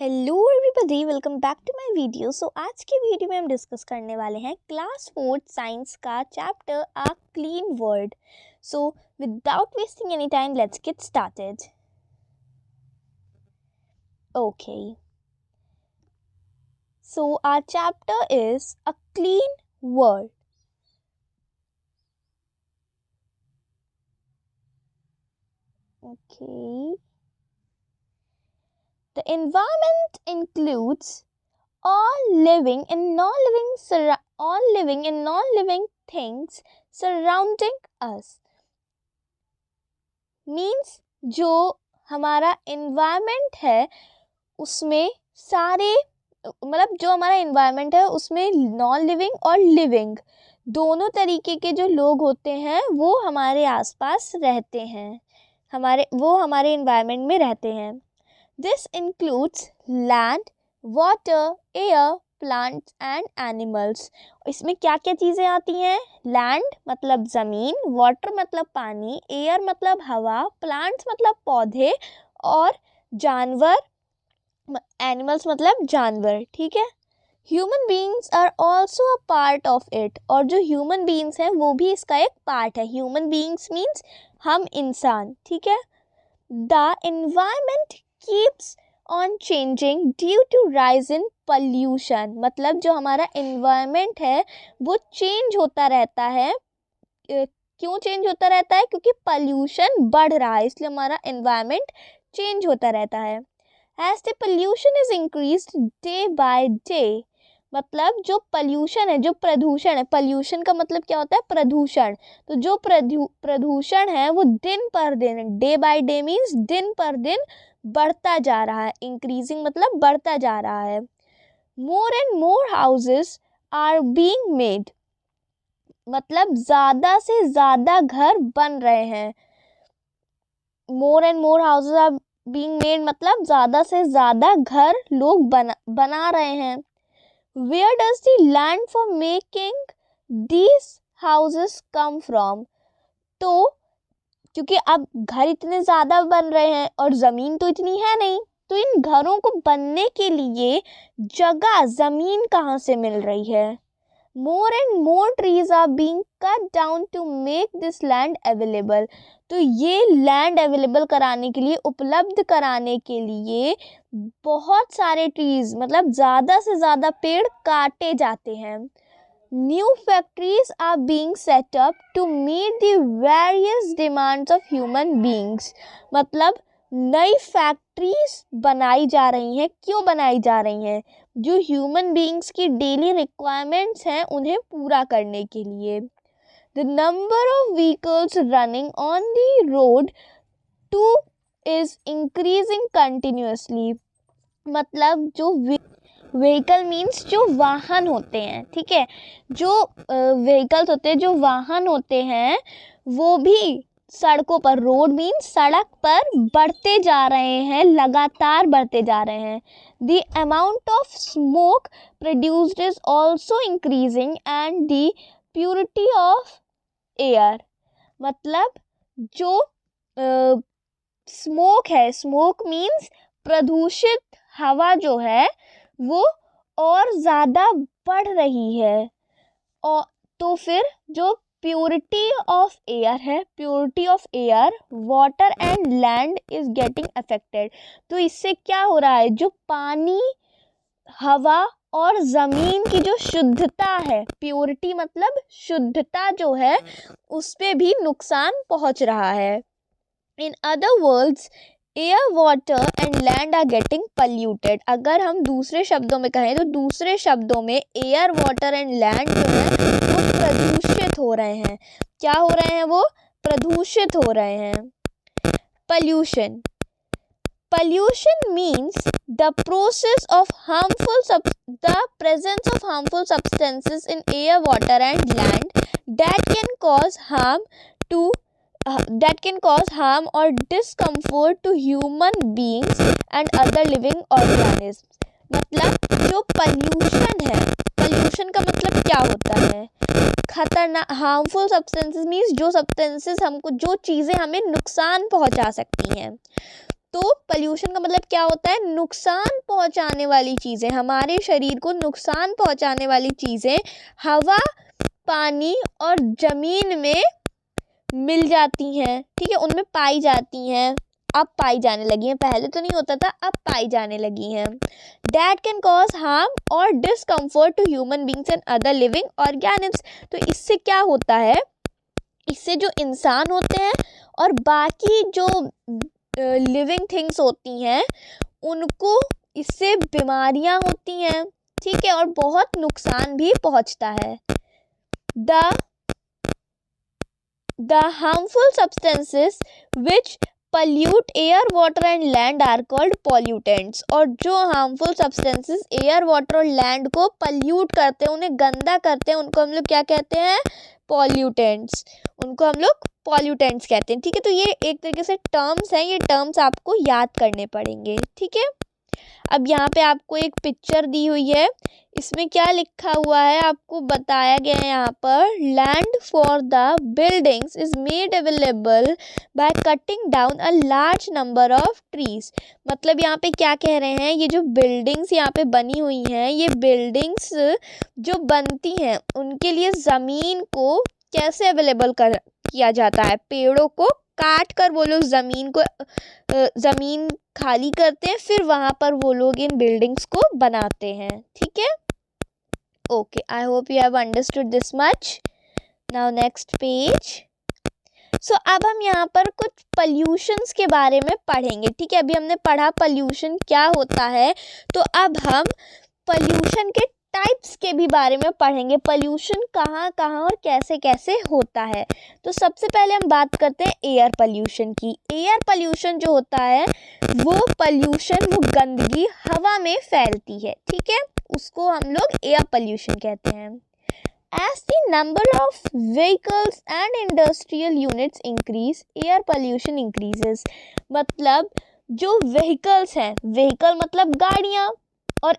Hello everybody, welcome back to my video. आज के video में हम डिस्कस करने वाले हैं क्लास 4 साइंस का chapter a clean world. So without wasting any time, let's get started. Okay, so our chapter is a clean world. Okay, the environment includes all living and non-living things surrounding us. Means जो हमारा environment है उसमें सारे जो हमारा environment है उसमें non living और लिविंग दोनों तरीके के जो लोग होते हैं वो हमारे आसपास रहते हैं, हमारे इन्वायरमेंट में रहते हैं। This includes land, water, air, plants and animals. इसमें क्या क्या चीज़ें आती हैं? लैंड मतलब ज़मीन, वाटर मतलब पानी, एयर मतलब हवा, प्लांट्स मतलब पौधे और जानवर, एनिमल्स मतलब जानवर। ठीक है। Human beings are also a part of it, और जो ह्यूमन बींग्स हैं वो भी इसका एक पार्ट है। ह्यूमन बींग्स मीन्स हम इंसान। ठीक है। The environment keeps on changing due to rise in pollution, मतलब जो हमारा एनवायरमेंट है वो चेंज होता रहता है। क्यों चेंज होता रहता है? क्योंकि पॉल्यूशन बढ़ रहा है, इसलिए हमारा एनवायरमेंट चेंज होता रहता है। As the pollution is increased day by day, मतलब जो पॉल्यूशन है, जो प्रदूषण है, पॉल्यूशन का मतलब क्या होता है? प्रदूषण। तो जो प्रदूषण है वो दिन पर दिन, डे बाय डे मीन्स दिन पर दिन बढ़ता जा रहा है। इंक्रीजिंग मतलब बढ़ता जा रहा है। More and more houses are being made, मतलब ज़्यादा से ज़्यादा घर बन रहे हैं। More and more houses are being made मतलब ज़्यादा से ज़्यादा घर लोग बना रहे हैं। Where does the land for making these houses come from? तो क्योंकि अब घर इतने ज़्यादा बन रहे हैं और ज़मीन तो इतनी है नहीं, तो इन घरों को बनने के लिए जगह, ज़मीन कहाँ से मिल रही है? More and more trees are being cut down to make this land available. तो ये लैंड अवेलेबल कराने के लिए, उपलब्ध कराने के लिए बहुत सारे ट्रीज, मतलब ज़्यादा से ज़्यादा पेड़ काटे जाते हैं। New factories are being set up to meet the various demands of human beings, मतलब नई फैक्ट्रीज बनाई जा रही हैं। क्यों बनाई जा रही हैं? जो ह्यूमन बीइंग्स की डेली रिक्वायरमेंट्स हैं उन्हें पूरा करने के लिए। The number of vehicles running on the road two is increasing continuously, मतलब जो व्हीकल मीन्स जो वाहन होते हैं। ठीक है। जो व्हीकल्स होते हैं, जो वाहन होते हैं, वो भी सड़कों पर, रोड मीन्स सड़क पर बढ़ते जा रहे हैं, लगातार बढ़ते जा रहे हैं। The amount of smoke produced is also increasing and the purity of air, मतलब जो स्मोक है, स्मोक मीन्स प्रदूषित हवा जो है वो और ज़्यादा बढ़ रही है। और तो फिर जो प्योरिटी ऑफ एयर है, purity of air, water and land is getting affected. तो इससे क्या हो रहा है? जो पानी, हवा और ज़मीन की जो शुद्धता है, प्योरिटी मतलब शुद्धता जो है, उस पे भी नुकसान पहुंच रहा है। In other words, air, water and land are getting polluted. अगर हम दूसरे शब्दों में कहें तो दूसरे शब्दों में एयर, वाटर एंड लैंड जो है वो प्रदूषित हो रहे हैं। क्या हो रहे हैं? वो प्रदूषित हो रहे हैं। Pollution. Pollution means the presence of harmful substances in air, water and land that can cause harm or discomfort to human beings and other living organisms. मतलब जो पॉल्यूशन है, पॉल्यूशन का मतलब क्या होता है? खतरनाक, हार्मफुल सब्सटेंसेस मीन्स जो सब्सटेंसेस हमको, जो चीज़ें हमें नुकसान पहुंचा सकती हैं। तो पॉल्यूशन का मतलब क्या होता है, नुकसान पहुंचाने वाली चीज़ें, हमारे शरीर को नुकसान पहुंचाने वाली चीज़ें हवा, पानी और ज़मीन में मिल जाती हैं, ठीक है, उनमें पाई जाती हैं, अब पाई जाने लगी हैं, पहले तो नहीं होता था, अब पाई जाने लगी हैं। डैट कैन कॉज हार्म और discomfort to human beings and other living organisms. तो इससे क्या होता है, इससे जो इंसान होते हैं और बाकी जो लिविंग थिंग्स होती हैं उनको इससे बीमारियां होती हैं, ठीक है, और बहुत नुकसान भी पहुंचता है। The harmful substances which pollute air, water and land are called pollutants। और जो harmful substances एयर, वाटर और लैंड को pollute करते हैं, उन्हें गंदा करते हैं, उनको हम लोग क्या कहते हैं, pollutants। उनको हम लोग pollutants कहते हैं, ठीक है। तो ये एक तरीके से टर्म्स हैं, ये टर्म्स आपको याद करने पड़ेंगे, ठीक है। अब यहाँ पे आपको एक पिक्चर दी हुई है, इसमें क्या लिखा हुआ है आपको बताया गया है यहाँ पर, land for the buildings is made available by cutting down a large number of trees. मतलब यहाँ पे क्या कह रहे हैं, ये जो बिल्डिंग्स यहाँ पे बनी हुई हैं, ये बिल्डिंग्स जो बनती हैं उनके लिए ज़मीन को कैसे अवेलेबल किया जाता है, पेड़ों को काट कर वो लोग ज़मीन खाली करते हैं, फिर वहाँ पर वो लोग इन बिल्डिंग्स को बनाते हैं, ठीक है। Okay, I hope you have understood this much. Now next page. So अब हम यहाँ पर कुछ पॉल्यूशंस के बारे में पढ़ेंगे, ठीक है। अभी हमने पढ़ा पॉल्यूशन क्या होता है, तो अब हम पॉल्यूशन के टाइप्स के भी बारे में पढ़ेंगे, पॉल्यूशन कहाँ कहाँ और कैसे कैसे होता है। तो सबसे पहले हम बात करते हैं एयर पॉल्यूशन की। एयर पॉल्यूशन जो होता है वो पॉल्यूशन, वो गंदगी हवा में फैलती है, ठीक है, उसको हम लोग एयर पॉल्यूशन कहते हैं। As the number of vehicles and industrial units increase, air pollution increases। मतलब जो vehicles हैं, vehicle मतलब गाड़ियाँ, और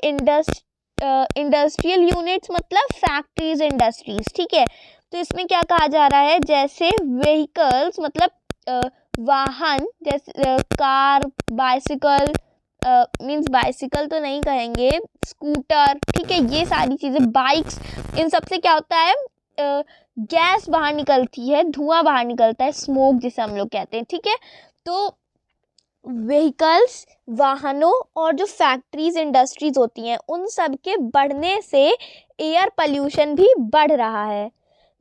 इंडस्ट्रियल यूनिट्स मतलब फैक्ट्रीज, इंडस्ट्रीज, ठीक है। तो इसमें क्या कहा जा रहा है, जैसे व्हीकल्स मतलब वाहन, जैसे कार, बाइसिकल, मीन्स बाइसिकल तो नहीं कहेंगे, स्कूटर, ठीक है, ये सारी चीज़ें, बाइक्स, इन सब से क्या होता है, गैस बाहर निकलती है, धुआं बाहर निकलता है, स्मोक जिसे हम लोग कहते हैं, ठीक है। तो व्हीकल्स, वाहनों और जो फैक्ट्रीज, इंडस्ट्रीज होती हैं, उन सब के बढ़ने से एयर पॉल्यूशन भी बढ़ रहा है।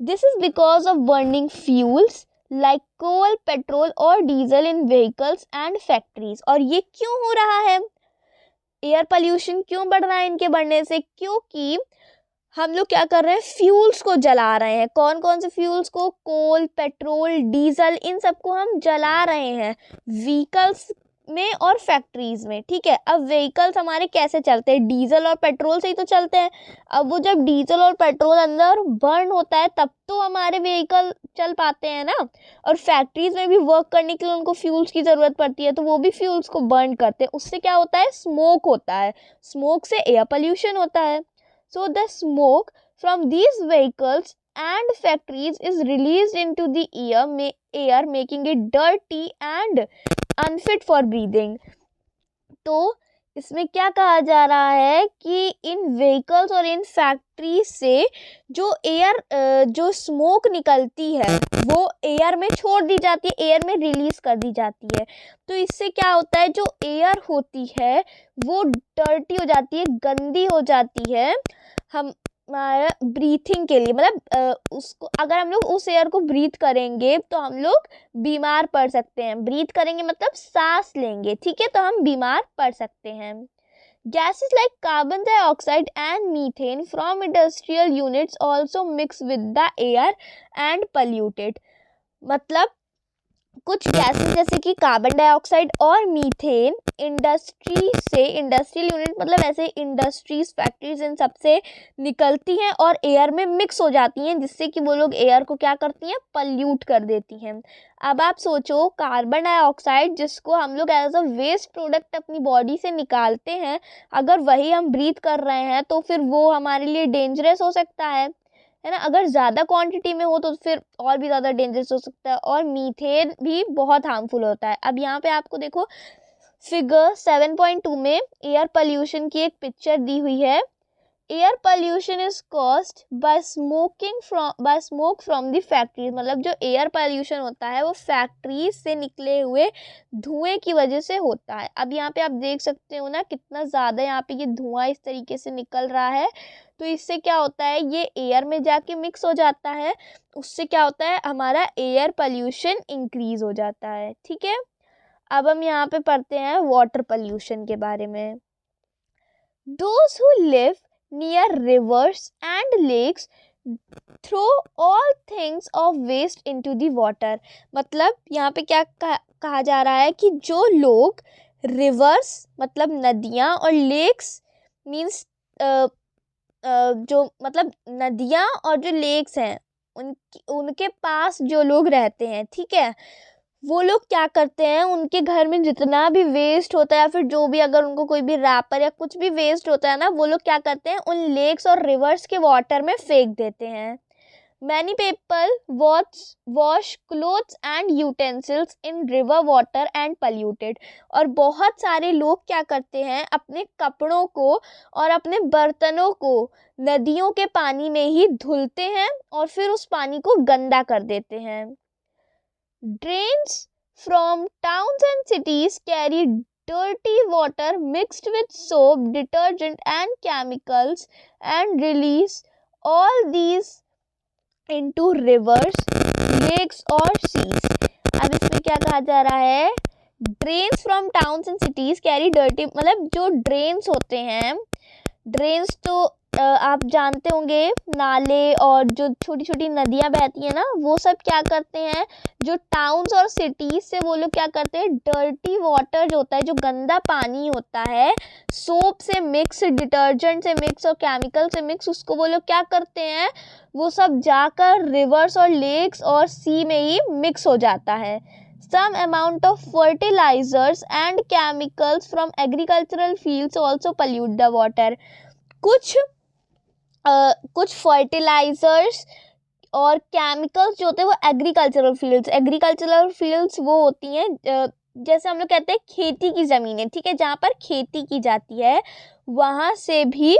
This is because of burning fuels like coal, petrol और diesel in vehicles and factories. और ये क्यों हो रहा है, एयर पॉल्यूशन क्यों बढ़ रहा है इनके बढ़ने से, क्योंकि हम लोग क्या कर रहे हैं, फ्यूल्स को जला रहे हैं। कौन कौन से फ्यूल्स को, कोल, पेट्रोल, डीजल, इन सबको हम जला रहे हैं व्हीकल्स में और फैक्ट्रीज में, ठीक है। अब व्हीकल्स हमारे कैसे चलते हैं, डीजल और पेट्रोल से ही तो चलते हैं। अब वो जब डीजल और पेट्रोल अंदर बर्न होता है तब तो हमारे व्हीकल चल पाते हैं ना। और फैक्ट्रीज में भी वर्क करने के लिए उनको फ्यूल्स की ज़रूरत पड़ती है, तो वो भी फ्यूल्स को बर्न करते हैं, उससे क्या होता है, स्मोक होता है, स्मोक से एयर पॉल्यूशन होता है। So the smoke from these vehicles and factories is released into the air making it dirty and unfit for breathing। तो इसमें क्या कहा जा रहा है कि इन व्हीकल्स और इन फैक्ट्री से जो स्मोक निकलती है वो एयर में छोड़ दी जाती है, एयर में रिलीज कर दी जाती है। तो इससे क्या होता है, जो एयर होती है वो डर्टी हो जाती है, गंदी हो जाती है हमारा ब्रीथिंग के लिए। मतलब उसको अगर हम लोग उस एयर को ब्रीथ करेंगे तो हम लोग बीमार पड़ सकते हैं। ब्रीथ करेंगे मतलब सांस लेंगे, ठीक है, तो हम बीमार पड़ सकते हैं। Gases like carbon dioxide and methane from industrial units also mix with the air and pollute it। मतलब कुछ गैसेस जैसे कि कार्बन डाइऑक्साइड और मीथेन इंडस्ट्रियल यूनिट मतलब ऐसे इंडस्ट्रीज, फैक्ट्रीज, इन सब से निकलती हैं और एयर में मिक्स हो जाती हैं, जिससे कि वो लोग एयर को क्या करती हैं, पल्यूट कर देती हैं। अब आप सोचो, कार्बन डाइऑक्साइड जिसको हम लोग एज अ वेस्ट प्रोडक्ट अपनी बॉडी से निकालते हैं, अगर वही हम ब्रीथ कर रहे हैं तो फिर वो हमारे लिए डेंजरस हो सकता है ना। अगर ज़्यादा क्वांटिटी में हो तो फिर और भी ज़्यादा डेंजरस हो सकता है। और मीथेन भी बहुत हार्मफुल होता है। अब यहाँ पे आपको देखो, फिगर 7.2 में एयर पोल्यूशन की एक पिक्चर दी हुई है। Air pollution is caused bye smoke from the factory, मतलब जो एयर पोल्यूशन होता है वो फैक्ट्रीज से निकले हुए धुएं की वजह से होता है। अब यहाँ पे आप देख सकते हो ना कितना ज़्यादा यहाँ पे ये धुआं इस तरीके से निकल रहा है। तो इससे क्या होता है, ये एयर में जाके मिक्स हो जाता है, उससे क्या होता है, हमारा एयर पोल्यूशन इंक्रीज हो जाता है। ठीक है, अब हम यहाँ पे पढ़ते हैं वाटर पोल्यूशन के बारे में। Those who live near rivers and lakes throw all things of waste into the water। मतलब यहाँ पे क्या कहा जा रहा है कि जो लोग रिवर्स मतलब नदियाँ और लेक्स मीन्स जो मतलब नदियाँ और जो लेक्स हैं उनके पास जो लोग रहते हैं, ठीक है, वो लोग क्या करते हैं, उनके घर में जितना भी वेस्ट होता है या फिर जो भी अगर उनको कोई भी रैपर या कुछ भी वेस्ट होता है ना, वो लोग क्या करते हैं उन लेक्स और रिवर्स के वाटर में फेंक देते हैं। Many people wash clothes and utensils in river water and polluted. और बहुत सारे लोग क्या करते हैं, अपने कपड़ों को और अपने बर्तनों को नदियों के पानी में ही धुलते हैं और फिर उस पानी को गंदा कर देते हैं। Drains from towns and cities carry dirty water mixed with soap, detergent and chemicals and release all these into rivers, lakes or seas। अब इसमें क्या कहा जा रहा है, drains from towns and cities carry dirty, मतलब जो ड्रेन्स होते हैं, ड्रेन्स तो आप जानते होंगे नाले और जो छोटी छोटी नदियाँ बहती हैं ना, वो सब क्या करते हैं, जो टाउन्स और सिटीज़ से वो लोग क्या करते हैं, डर्टी वाटर जो होता है, जो गंदा पानी होता है, सोप से मिक्स, डिटर्जेंट से मिक्स और केमिकल से मिक्स, उसको वो लोग क्या करते हैं, वो सब जाकर रिवर्स और लेक्स और सी में ही मिक्स हो जाता है। Some amount of fertilizers and chemicals from agricultural fields also pollute the water। कुछ फर्टिलाइजर्स और केमिकल्स जो होते हैं वो एग्रीकल्चरल फील्ड्स वो होती हैं, जैसे हम लोग कहते हैं खेती की ज़मीनें, ठीक है, जहाँ पर खेती की जाती है, वहाँ से भी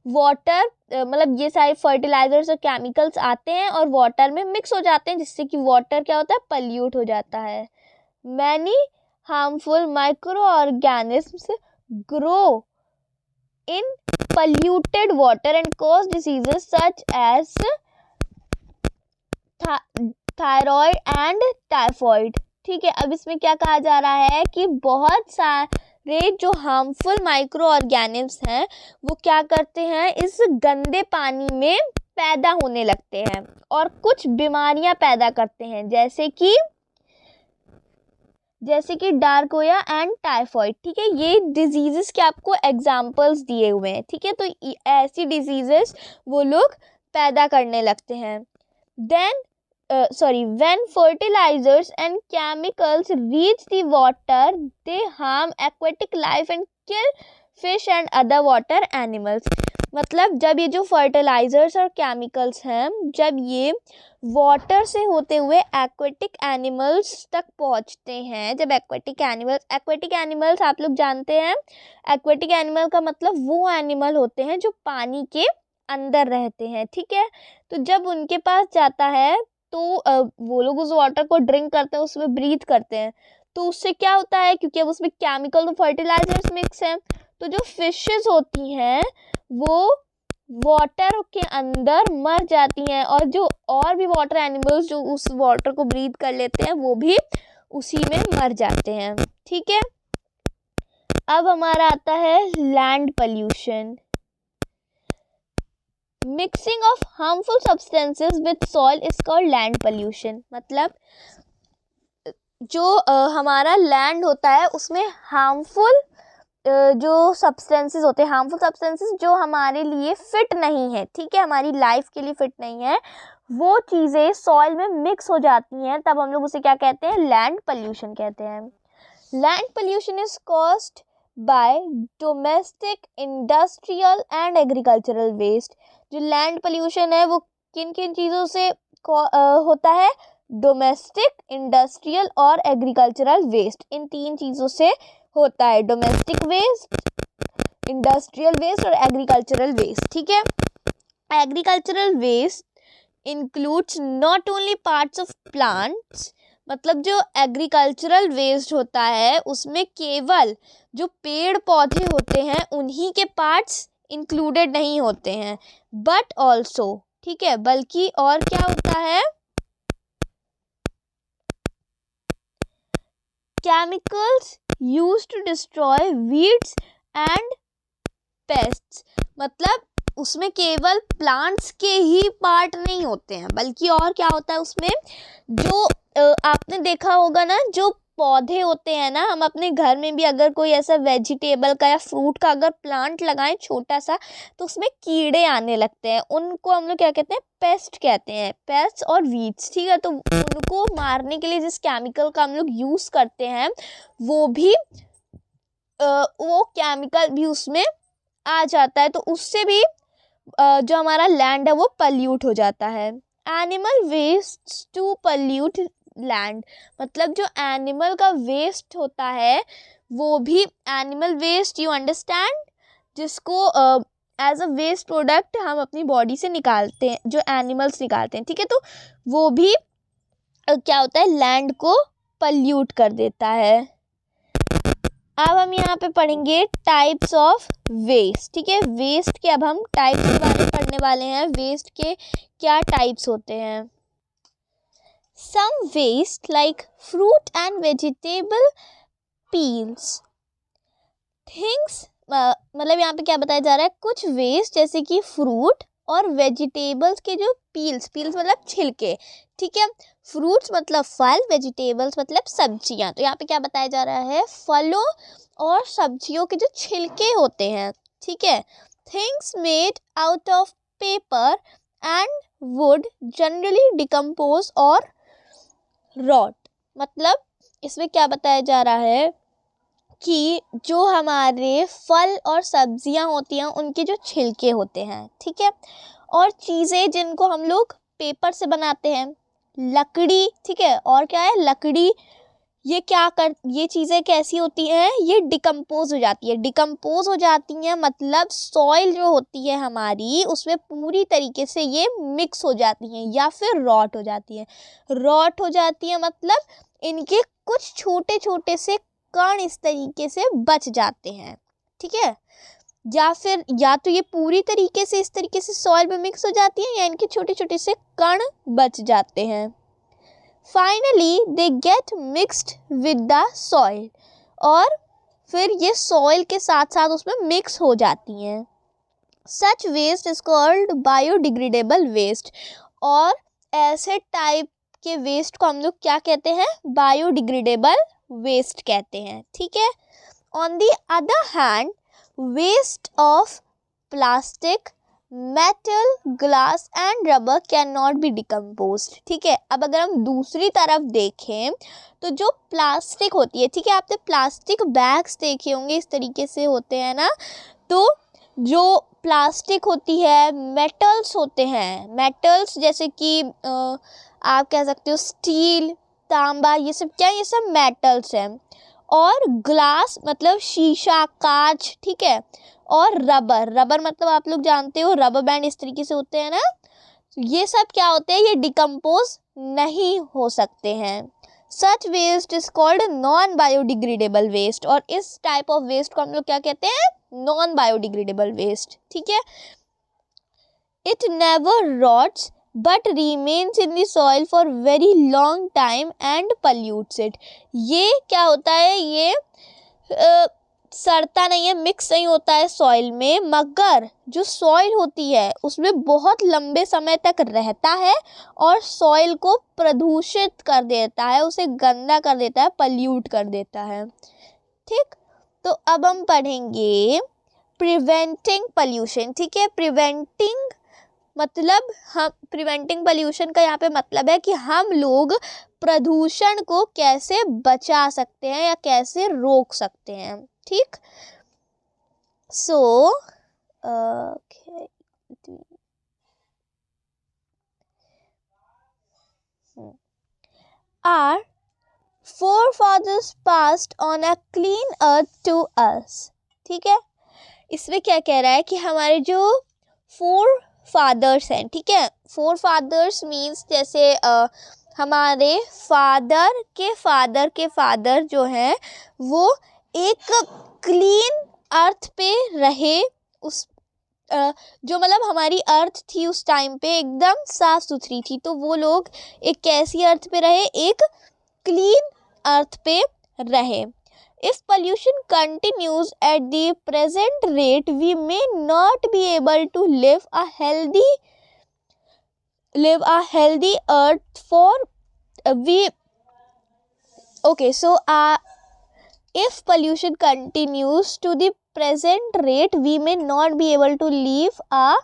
वाटर मतलब ये सारे फर्टिलाइजर्स और केमिकल्स आते हैं और वाटर में मिक्स हो जाते हैं, जिससे कि वाटर क्या होता है, पल्यूट हो जाता है। Many harmful micro organisms grow in polluted water and cause diseases such as thyroid and typhoid। ठीक है, अब इसमें क्या कहा जा रहा है कि बहुत सारे जो हार्मफुल माइक्रो ऑर्गेनिज्म्स हैं वो क्या करते हैं, इस गंदे पानी में पैदा होने लगते हैं और कुछ बीमारियां पैदा करते हैं, जैसे कि डार्कोया एंड टाइफॉइड। ठीक है, ये डिजीजेस के आपको एग्जाम्पल्स दिए हुए हैं। ठीक है, तो ऐसी डिजीजेस वो लोग पैदा करने लगते हैं। When fertilizers and chemicals reach the water, they harm aquatic life and kill fish and other water animals। मतलब जब ये जो फर्टिलाइजर्स और केमिकल्स हैं, जब ये वाटर से होते हुए एक्वेटिक एनिमल्स तक पहुंचते हैं, जब एक्वेटिक एनिमल्स आप लोग जानते हैं, एक्वेटिक एनिमल का मतलब वो एनिमल होते हैं जो पानी के अंदर रहते हैं। ठीक है, तो जब उनके पास जाता है तो वो लोग उस वाटर को ड्रिंक करते हैं, उसमें ब्रीथ करते हैं, तो उससे क्या होता है, क्योंकि अब उसमें केमिकल और फर्टिलाइजर्स मिक्स हैं, तो जो फिशेस होती हैं वो वाटर के अंदर मर जाती हैं और जो और भी वाटर एनिमल्स जो उस वाटर को ब्रीथ कर लेते हैं वो भी उसी में मर जाते हैं। ठीक है, अब हमारा आता है land pollution. Mixing of harmful substances with soil is called land pollution. मतलब जो हमारा लैंड होता है उसमें हार्मफुल जो सब्सटेंसेस होते हैं, हार्मफुल सब्सटेंसेस जो हमारे लिए फिट नहीं है, ठीक है, हमारी लाइफ के लिए फिट नहीं है, वो चीज़ें सॉइल में मिक्स हो जाती हैं, तब हम लोग उसे क्या कहते हैं, लैंड पोल्यूशन कहते हैं। Land pollution is caused by domestic, industrial and agricultural waste. जो लैंड पोल्यूशन है वो किन किन चीज़ों से होता है, डोमेस्टिक, इंडस्ट्रियल और एग्रीकल्चरल वेस्ट, इन तीन चीज़ों से होता है डोमेस्टिक वेस्ट, इंडस्ट्रियल वेस्ट और एग्रीकल्चरल वेस्ट। ठीक है, agricultural waste includes not only parts of plants, मतलब जो एग्रीकल्चरल वेस्ट होता है उसमें केवल जो पेड़ पौधे होते हैं उन्हीं के पार्ट्स इंक्लूडेड नहीं होते हैं, बट ऑल्सो, ठीक है, बल्कि और क्या होता है, chemicals used to destroy weeds and pests, मतलब उसमें केवल प्लांट्स के ही पार्ट नहीं होते हैं बल्कि और क्या होता है उसमें, जो आपने देखा होगा ना, जो पौधे होते हैं ना, हम अपने घर में भी अगर कोई ऐसा वेजिटेबल का या फ्रूट का अगर प्लांट लगाएं छोटा सा, तो उसमें कीड़े आने लगते हैं, उनको हम लोग क्या कहते हैं, पेस्ट कहते हैं, पेस्ट और वीड्स। ठीक है, तो उनको मारने के लिए जिस केमिकल का हम लोग यूज़ करते हैं वो भी वो केमिकल भी उसमें आ जाता है, तो उससे भी जो हमारा लैंड है वो पल्यूट हो जाता है। Animal waste to pollute land, मतलब जो एनिमल का वेस्ट होता है वो भी, एनिमल वेस्ट यू अंडरस्टैंड, जिसको एज अ वेस्ट प्रोडक्ट हम अपनी बॉडी से निकालते हैं, जो एनिमल्स निकालते हैं। ठीक है, तो वो भी क्या होता है, लैंड को पल्यूट कर देता है। अब हम यहाँ पे पढ़ेंगे टाइप्स ऑफ वेस्ट। ठीक है, वेस्ट के अब हम टाइप्स के बारे में पढ़ने वाले हैं, वेस्ट के क्या टाइप्स होते हैं। Some waste like fruit and vegetable peels things, मतलब यहाँ पे क्या बताया जा रहा है, कुछ वेस्ट जैसे कि फ्रूट और वेजिटेबल्स के जो पील्स मतलब छिलके। ठीक है, फ्रूट्स मतलब फल, वेजिटेबल्स मतलब सब्जियां। तो यहाँ पे क्या बताया जा रहा है, फलों और सब्जियों के जो छिलके होते हैं। ठीक है, things made out of paper and would generally decompose और रॉट, मतलब इसमें क्या बताया जा रहा है कि जो हमारे फल और सब्जियां होती हैं उनके जो छिलके होते हैं, ठीक है, और चीज़ें जिनको हम लोग पेपर से बनाते हैं, लकड़ी, ठीक है, और क्या है, लकड़ी, ये चीज़ें कैसी होती हैं, ये डिकम्पोज हो जाती है। डिकम्पोज हो जाती हैं मतलब सॉइल जो होती है हमारी उसमें पूरी तरीके से ये मिक्स हो जाती हैं या फिर रॉट हो जाती है। रॉट हो जाती है मतलब इनके कुछ छोटे छोटे से कण इस तरीके से बच जाते हैं। ठीक है, या फिर या तो ये पूरी तरीके से इस तरीके से सॉइल में मिक्स हो जाती है या इनके छोटे छोटे से कण बच जाते हैं। Finally they get mixed with the soil, और फिर ये सॉइल के साथ साथ उसमें मिक्स हो जाती हैं। Such waste is called biodegradable waste, और ऐसे टाइप के वेस्ट को हम लोग क्या कहते हैं, बायोडिग्रेडेबल वेस्ट कहते हैं। ठीक है, on the other hand waste of plastic, metal, glass and rubber can not be decomposed. ठीक है, अब अगर हम दूसरी तरफ देखें तो जो प्लास्टिक होती है, ठीक है, आपने प्लास्टिक बैग्स देखे होंगे, इस तरीके से होते हैं ना, तो जो प्लास्टिक होती है, मेटल्स होते हैं, मेटल्स जैसे कि आप कह सकते हो स्टील, तांबा, ये सब क्या, ये सब मेटल्स हैं। और ग्लास मतलब शीशा, कांच, ठीक है, और रबर, रबर मतलब आप लोग जानते हो रबर बैंड इस तरीके से होते हैं ना, ये सब क्या होते हैं, ये डिकम्पोज नहीं हो सकते हैं। Such waste is called non biodegradable waste, और इस टाइप ऑफ वेस्ट को हम लोग क्या कहते हैं, नॉन बायोडिग्रेडेबल वेस्ट। ठीक है, it never rots but remains in the soil for very long time and pollutes it। ये क्या होता है, ये सड़ता नहीं है, मिक्स नहीं होता है सॉइल में, मगर जो सॉइल होती है उसमें बहुत लंबे समय तक रहता है और सॉइल को प्रदूषित कर देता है, उसे गंदा कर देता है, पल्यूट कर देता है। ठीक, तो अब हम पढ़ेंगे प्रिवेंटिंग पॉल्यूशन। ठीक है, प्रिवेंटिंग मतलब हम प्रिवेंटिंग पॉल्यूशन का यहाँ पे मतलब है कि हम लोग प्रदूषण को कैसे बचा सकते हैं या कैसे रोक सकते हैं। ठीक, सो our forefathers passed on a clean earth to us. ठीक है, इसमें क्या कह रहा है कि हमारे जो फोर फादर्स हैं, ठीक है, फोर फादर्स मीन्स जैसे हमारे फादर के फादर के फादर जो हैं वो एक क्लीन अर्थ पे रहे, उस जो मतलब हमारी अर्थ थी उस टाइम पे एकदम साफ सुथरी थी, तो वो लोग एक कैसी अर्थ पे रहे, एक क्लीन अर्थ पे रहे. If pollution continues at the present rate, we may not be able to live a healthy earth for if pollution continues to the present rate, we may not be able to live a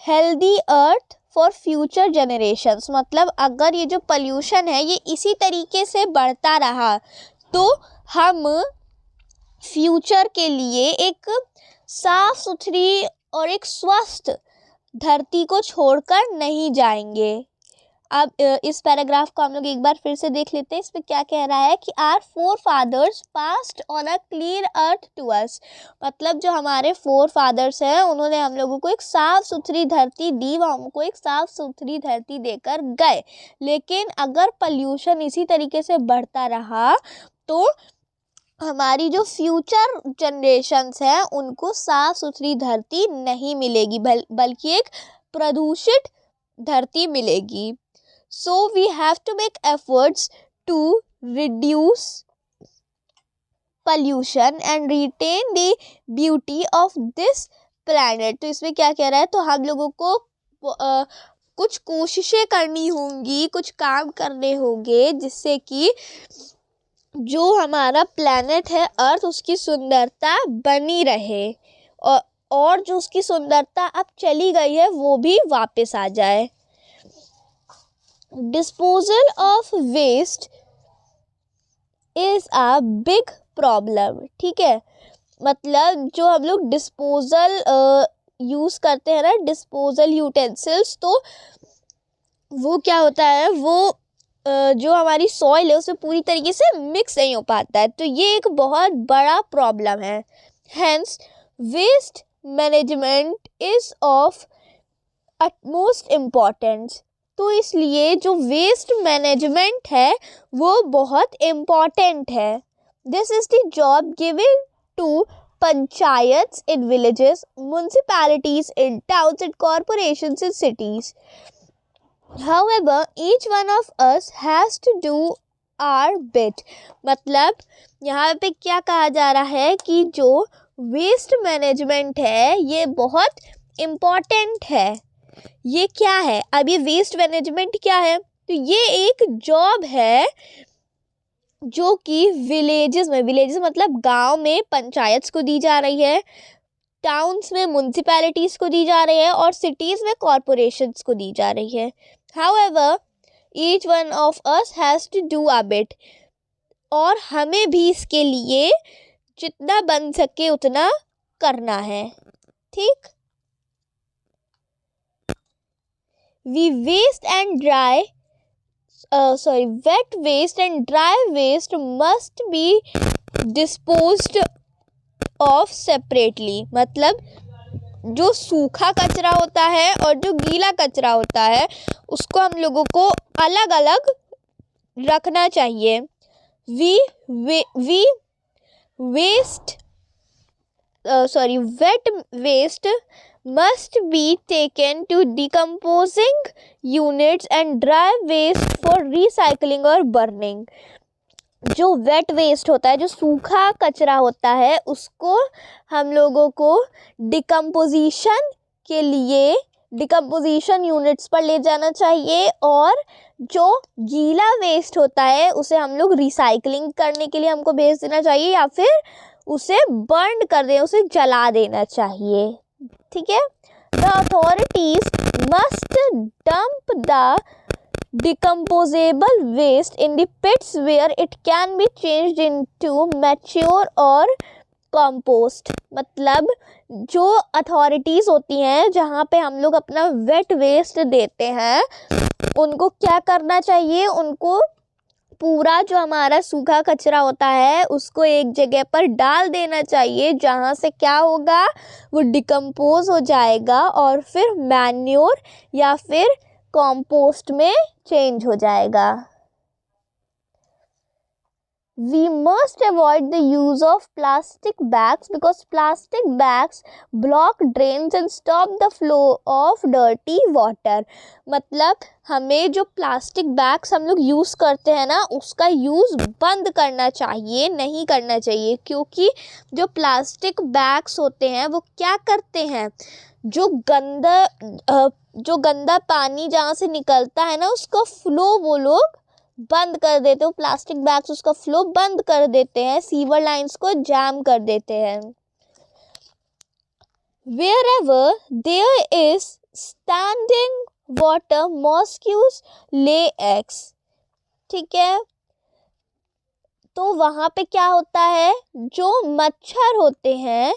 healthy earth for future generations. मतलब अगर ये जो pollution है ये इसी तरीके से बढ़ता रहा तो हम फ्यूचर के लिए एक साफ सुथरी और एक स्वस्थ धरती को छोड़कर नहीं जाएंगे. अब इस पैराग्राफ को हम लोग एक बार फिर से देख लेते हैं. इसमें क्या कह रहा है कि our forefathers passed on a clean earth to us. मतलब जो हमारे फोर फादर्स हैं उन्होंने हम लोगों को एक साफ सुथरी धरती दी, वो हमको एक साफ सुथरी धरती देकर गए. लेकिन अगर पॉल्यूशन इसी तरीके से बढ़ता रहा तो हमारी जो फ्यूचर जनरेशन्स हैं उनको साफ सुथरी धरती नहीं मिलेगी, बल्कि एक प्रदूषित धरती मिलेगी. So we have to make efforts to reduce pollution and retain the beauty of this planet. तो इसमें क्या कह रहा है, तो हम लोगों को कुछ कोशिशें करनी होंगी, कुछ काम करने होंगे जिससे कि जो हमारा प्लैनेट है अर्थ उसकी सुंदरता बनी रहे और जो उसकी सुंदरता अब चली गई है वो भी वापस आ जाए. Disposal of waste is a big problem. ठीक है, मतलब जो हम लोग डिस्पोजल यूज़ करते हैं ना, डिस्पोजल यूटेंसिल्स, तो वो क्या होता है, वो जो हमारी सॉइल है उसमें पूरी तरीके से मिक्स नहीं हो पाता है, तो ये एक बहुत बड़ा प्रॉब्लम है. Hence, waste management is of utmost importance. तो इसलिए जो वेस्ट मैनेजमेंट है वो बहुत इम्पॉर्टेंट है. This is the job given to panchayats in villages, municipalities in towns and corporations in cities. However, each one of us has to do our bit. मतलब यहाँ पे क्या कहा जा रहा है कि जो वेस्ट मैनेजमेंट है ये बहुत इम्पॉर्टेंट है. ये क्या है, अब ये वेस्ट मैनेजमेंट क्या है, तो ये एक जॉब है जो कि विलेजेस मतलब गांव में पंचायत को दी जा रही है, टाउन्स में म्यूनसिपैलिटीज़ को दी जा रही है और सिटीज़ में कॉरपोरेशंस को दी जा रही है. However, each one of us has to do a bit. और हमें भी इसके लिए जितना बन सके उतना करना है. ठीक, wet waste and dry waste must be disposed of separately. मतलब जो सूखा कचरा होता है और जो गीला कचरा होता है उसको हम लोगों को अलग अलग रखना चाहिए. Wet waste must be taken to decomposing units and dry waste for recycling or burning. जो वेट वेस्ट होता है, जो सूखा कचरा होता है, उसको हम लोगों को डिकम्पोजिशन के लिए डिकम्पोजिशन यूनिट्स पर ले जाना चाहिए और जो गीला वेस्ट होता है उसे हम लोग रिसाइकलिंग करने के लिए हमको भेज देना चाहिए या फिर उसे बर्न कर दें, उसे जला देना चाहिए. ठीक है, the authorities must dump the decomposable waste in the pits where it can be changed into mature or compost. मतलब जो अथॉरिटीज़ होती हैं जहाँ पे हम लोग अपना वेट वेस्ट देते हैं उनको क्या करना चाहिए, उनको पूरा जो हमारा सूखा कचरा होता है उसको एक जगह पर डाल देना चाहिए, जहाँ से क्या होगा, वो डिकम्पोज हो जाएगा और फिर मैन्योर या फिर कंपोस्ट में चेंज हो जाएगा। We must avoid the use of plastic bags because plastic bags block drains and stop the flow of dirty water। मतलब हमें जो प्लास्टिक बैग्स हम लोग यूज़ करते हैं ना, उसका यूज़ बंद करना चाहिए, नहीं करना चाहिए, क्योंकि जो प्लास्टिक बैग्स होते हैं वो क्या करते हैं, जो गंदा पानी जहाँ से निकलता है ना, उसका फ्लो वो लोग बंद कर देते हो, प्लास्टिक बैग्स उसका फ्लो बंद कर देते हैं, सीवर लाइंस को जैम कर देते हैं। Wherever there is standing water, mosquitoes lay eggs। ठीक है, तो वहाँ पे क्या होता है, जो मच्छर होते हैं,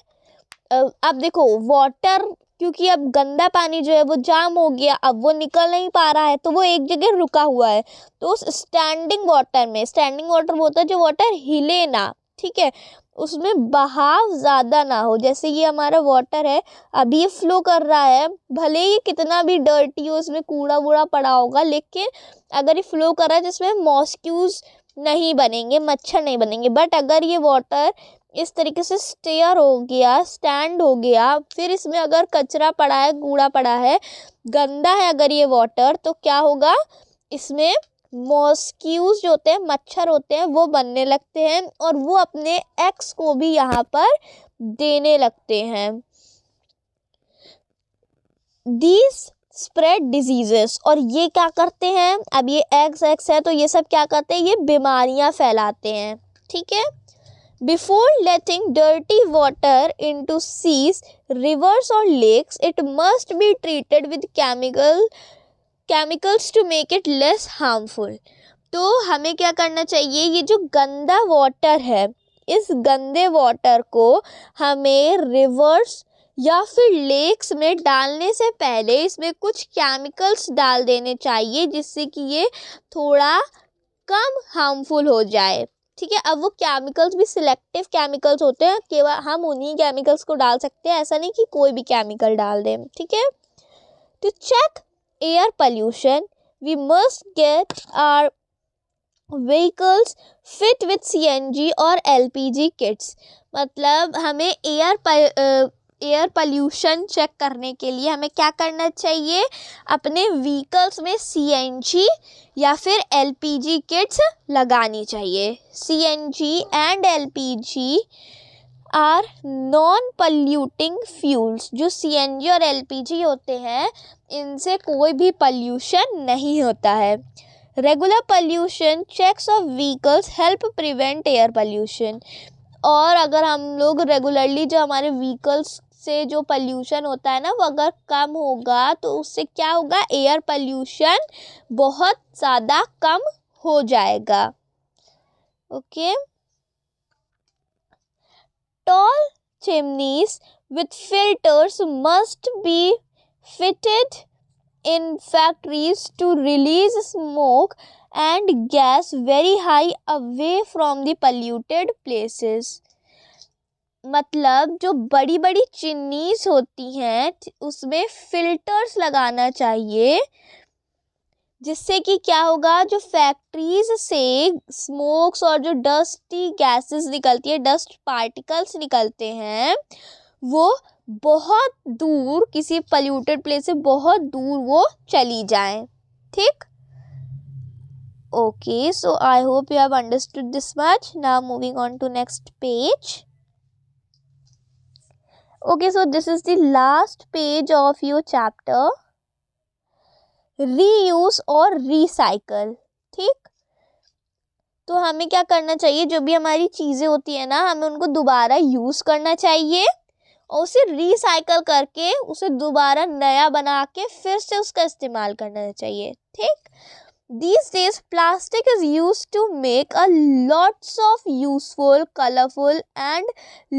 अब देखो वाटर, क्योंकि अब गंदा पानी जो है वो जाम हो गया, अब वो निकल नहीं पा रहा है, तो वो एक जगह रुका हुआ है। तो उस स्टैंडिंग वाटर में, स्टैंडिंग वाटर वो होता है जो वाटर हिले ना, ठीक है, उसमें बहाव ज़्यादा ना हो। जैसे ये हमारा वाटर है, अभी ये फ्लो कर रहा है, भले ही कितना भी डर्टी हो, उसमें कूड़ा वूड़ा पड़ा होगा, लेकिन अगर ये फ्लो कर रहा है जिसमें मॉस्क्यूज नहीं बनेंगे, मच्छर नहीं बनेंगे। बट अगर ये वाटर इस तरीके से स्टेयर हो गया, स्टैंड हो गया, फिर इसमें अगर कचरा पड़ा है, कूड़ा पड़ा है, गंदा है अगर ये वाटर, तो क्या होगा, इसमें मॉस्क्यूज जो होते हैं, मच्छर होते हैं, वो बनने लगते हैं और वो अपने एग्स को भी यहाँ पर देने लगते हैं। दीज स्प्रेड डिजीजेस, और ये क्या करते हैं, अब ये एग्स है तो ये सब क्या करते हैं, ये बीमारियां फैलाते हैं। ठीक है, Before letting dirty water into seas, rivers or lakes, it must be treated with chemicals to make it less harmful। तो हमें क्या करना चाहिए, ये जो गंदा वाटर है, इस गंदे वाटर को हमें रिवर्स या फिर लेक्स में डालने से पहले इसमें कुछ केमिकल्स डाल देने चाहिए, जिससे कि ये थोड़ा कम हार्मफुल हो जाए। ठीक है, अब वो केमिकल्स भी सिलेक्टिव केमिकल्स होते हैं, केवल हम उन्हीं केमिकल्स को डाल सकते हैं, ऐसा नहीं कि कोई भी केमिकल डाल दें। ठीक है, to check air pollution we must get our vehicles fit with CNG और LPG किट्स। मतलब हमें एयर पोल्यूशन चेक करने के लिए हमें क्या करना चाहिए, अपने व्हीकल्स में CNG या फिर LPG किट्स लगानी चाहिए। CNG and LPG are non polluting fuels. जो CNG और LPG होते हैं, इनसे कोई भी पॉल्यूशन नहीं होता है। Regular pollution checks of vehicles help prevent air pollution. और अगर हम लोग रेगुलरली जो हमारे व्हीकल्स से जो पोल्यूशन होता है ना, वो अगर कम होगा तो उससे क्या होगा, एयर पोल्यूशन बहुत ज़्यादा कम हो जाएगा। Okay, tall chimneys with filters must be fitted in factories to release smoke and gas very high away from the polluted places। मतलब जो बड़ी बड़ी चिमनीज होती हैं उसमें फिल्टर्स लगाना चाहिए, जिससे कि क्या होगा, जो फैक्ट्रीज से स्मोक्स और जो डस्टी गैसेस निकलती है, डस्ट पार्टिकल्स निकलते हैं, वो बहुत दूर, किसी पोल्यूटेड प्लेस से बहुत दूर वो चली जाएं। ठीक, okay, so I hope you have understood this much. Now moving on to next page. Okay, so this is the last page of your chapter, reuse और रिसाइकल। ठीक, तो हमें क्या करना चाहिए, जो भी हमारी चीज़ें होती है ना, हमें उनको दोबारा यूज़ करना चाहिए और उसे रिसाइकल करके उसे दोबारा नया बना के फिर से उसका इस्तेमाल करना चाहिए। ठीक, these days plastic is used to make a lots of useful, colorful and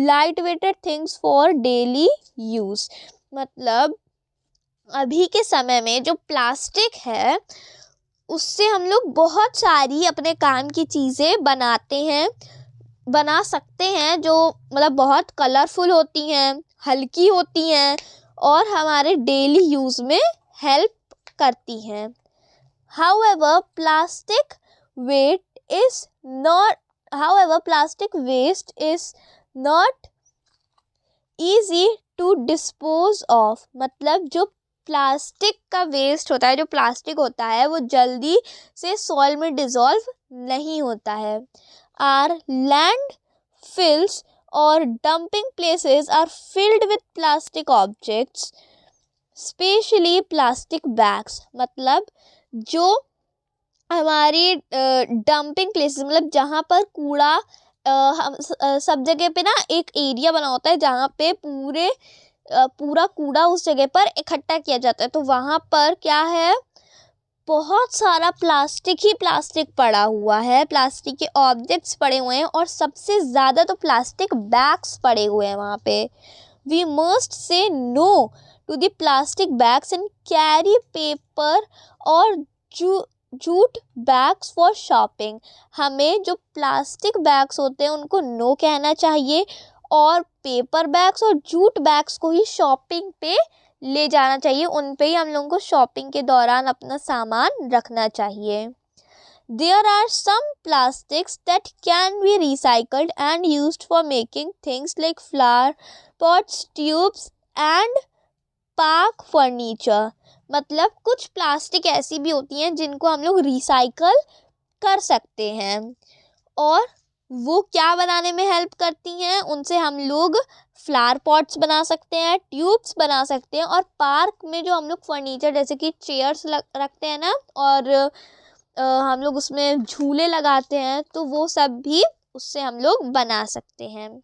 lightweighted things for daily use। मतलब अभी के समय में जो प्लास्टिक है उससे हम लोग बहुत सारी अपने काम की चीज़ें बना सकते हैं, जो मतलब बहुत कलरफुल होती हैं, हल्की होती हैं और हमारे डेली यूज़ में हेल्प करती हैं। However, plastic waste is not easy to dispose of। मतलब जो प्लास्टिक का वेस्ट होता है, जो प्लास्टिक होता है, वो जल्दी से सॉइल में डिसॉल्व नहीं होता है। Our landfills or dumping places are filled with plastic objects, specially plastic bags. मतलब जो हमारी डंपिंग प्लेसेस, मतलब जहाँ पर कूड़ा हम सब जगह पे ना एक एरिया बना होता है जहाँ पे पूरा कूड़ा उस जगह पर इकट्ठा किया जाता है। तो वहाँ पर क्या है, बहुत सारा प्लास्टिक ही प्लास्टिक पड़ा हुआ है, प्लास्टिक के ऑब्जेक्ट्स पड़े हुए हैं और सबसे ज़्यादा तो प्लास्टिक बैग्स पड़े हुए हैं वहाँ पे। We must say no to the plastic bags and carry paper और जूट बैग्स फॉर शॉपिंग। हमें जो प्लास्टिक बैग्स होते हैं उनको नो कहना चाहिए और पेपर बैग्स और जूट बैग्स को ही शॉपिंग पे ले जाना चाहिए, उन पे ही हम लोगों को शॉपिंग के दौरान अपना सामान रखना चाहिए। There are some plastics that can be recycled and used for making things like flower pots, tubes and park furniture। मतलब कुछ प्लास्टिक ऐसी भी होती हैं जिनको हम लोग रिसाइकल कर सकते हैं और वो क्या बनाने में हेल्प करती हैं, उनसे हम लोग फ्लावर पॉट्स बना सकते हैं, ट्यूब्स बना सकते हैं और पार्क में जो हम लोग फर्नीचर जैसे कि चेयर्स रखते हैं ना और हम लोग उसमें झूले लगाते हैं, तो वो सब भी उससे हम लोग बना सकते हैं।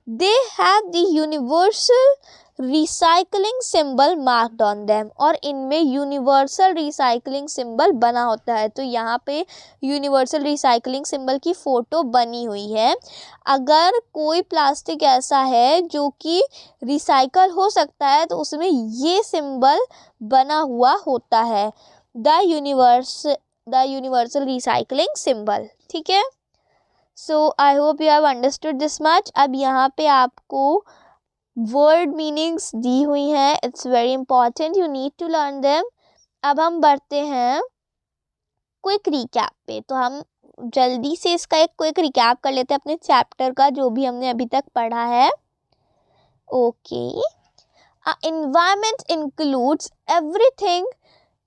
They have the universal recycling symbol marked on them. और इनमें यूनिवर्सल रिसाइकलिंग सिंबल बना होता है। तो यहाँ पे यूनिवर्सल रिसाइकलिंग सिंबल की फ़ोटो बनी हुई है। अगर कोई प्लास्टिक ऐसा है जो कि रिसाइकल हो सकता है तो उसमें ये सिंबल बना हुआ होता है, द यूनिवर्सल रिसाइकलिंग सिंबल। ठीक है, so I hope you have understood this much. अब यहाँ पे आपको वर्ड मीनिंग्स दी हुई हैं, it's very important, you need to learn them. अब हम बढ़ते हैं क्विक रिकैप पे। तो हम जल्दी से इसका एक क्विक रिकैप कर लेते हैं अपने चैप्टर का, जो भी हमने अभी तक पढ़ा है। Okay, environment includes everything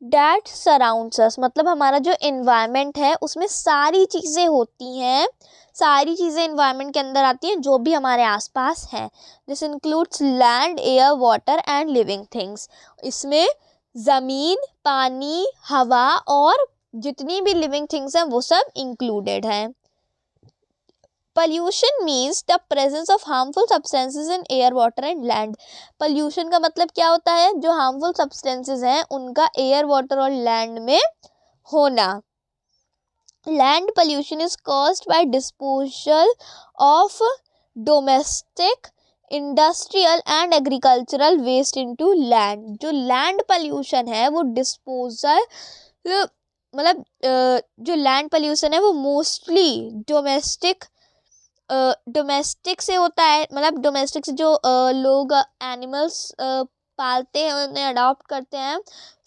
that surrounds us. मतलब हमारा जो एनवायरनमेंट है उसमें सारी चीज़ें होती हैं, सारी चीज़ें एनवायरनमेंट के अंदर आती हैं जो भी हमारे आसपास हैं। This includes land, air, water and living things. इसमें ज़मीन, पानी, हवा और जितनी भी लिविंग थिंग्स हैं वो सब इंक्लूडेड हैं। Pollution means the presence of harmful substances in air, water and land। Pollution का मतलब क्या होता है, जो harmful substances हैं उनका air, water और land में होना। Land pollution is caused by disposal of domestic, industrial and agricultural waste into land। जो land pollution है वो डिस्पोजल, मतलब जो land pollution है वो मोस्टली डोमेस्टिक से होता है। मतलब डोमेस्टिक से जो लोग एनिमल्स पालते हैं, उन्हें अडॉप्ट करते हैं,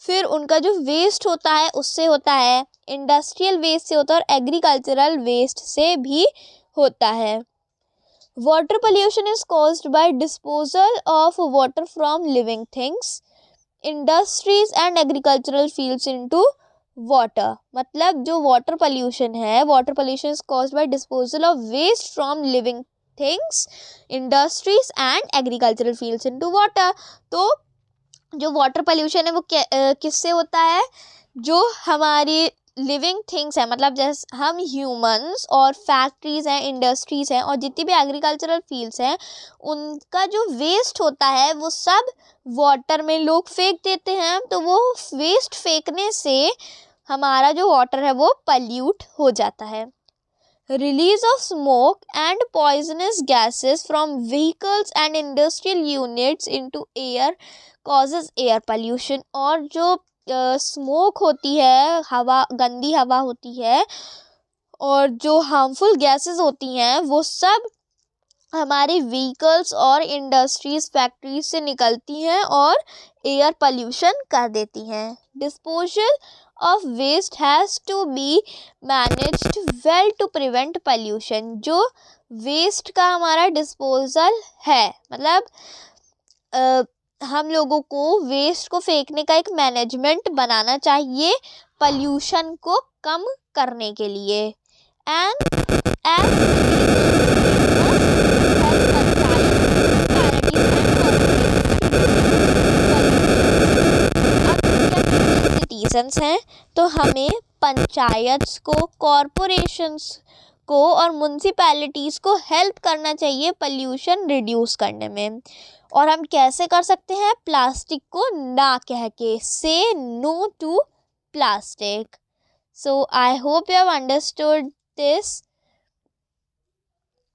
फिर उनका जो वेस्ट होता है उससे होता है, इंडस्ट्रियल वेस्ट से होता है और एग्रीकल्चरल वेस्ट से भी होता है। Water pollution is caused by disposal of water from living things, industries and agricultural fields into water. मतलब जो वाटर पोल्यूशन है, water pollution is caused by disposal of waste from living things, industries and agricultural fields into water. तो जो water pollution है वो किससे होता है, जो हमारी लिविंग थिंग्स है, मतलब जैसे हम ह्यूमंस और फैक्ट्रीज हैं, इंडस्ट्रीज हैं और जितनी भी एग्रीकल्चरल फील्ड्स हैं, उनका जो वेस्ट होता है वो सब वाटर में लोग फेंक देते हैं। तो वो वेस्ट फेंकने से हमारा जो वाटर है वो पल्यूट हो जाता है। Release of smoke and poisonous gases from vehicles and industrial units into air causes air pollution. और जो स्मोक होती है, हवा, गंदी हवा होती है और जो हार्मफुल गैसेस होती हैं वो सब हमारे व्हीकल्स और इंडस्ट्रीज, फैक्ट्रीज से निकलती हैं और एयर पोल्यूशन कर देती हैं। Disposal of waste has to be managed well to prevent pollution. जो वेस्ट का हमारा डिस्पोजल है, मतलब हम लोगों को वेस्ट को फेंकने का एक मैनेजमेंट बनाना चाहिए पोल्यूशन को कम करने के लिए। सिटीजन्स हैं तो हमें पंचायत को, कॉरपोरेशंस को और म्यूनसिपैलिटीज़ को हेल्प करना चाहिए पोल्यूशन रिड्यूस करने में। और हम कैसे कर सकते हैं? प्लास्टिक को ना कह के, say no to plastic. So I hope you have understood this.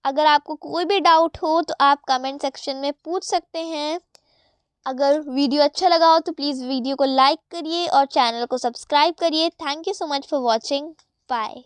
अगर आपको कोई भी डाउट हो तो आप कमेंट सेक्शन में पूछ सकते हैं। अगर वीडियो अच्छा लगा हो तो प्लीज़ वीडियो को लाइक करिए और चैनल को सब्सक्राइब करिए। Thank you so much for watching. Bye.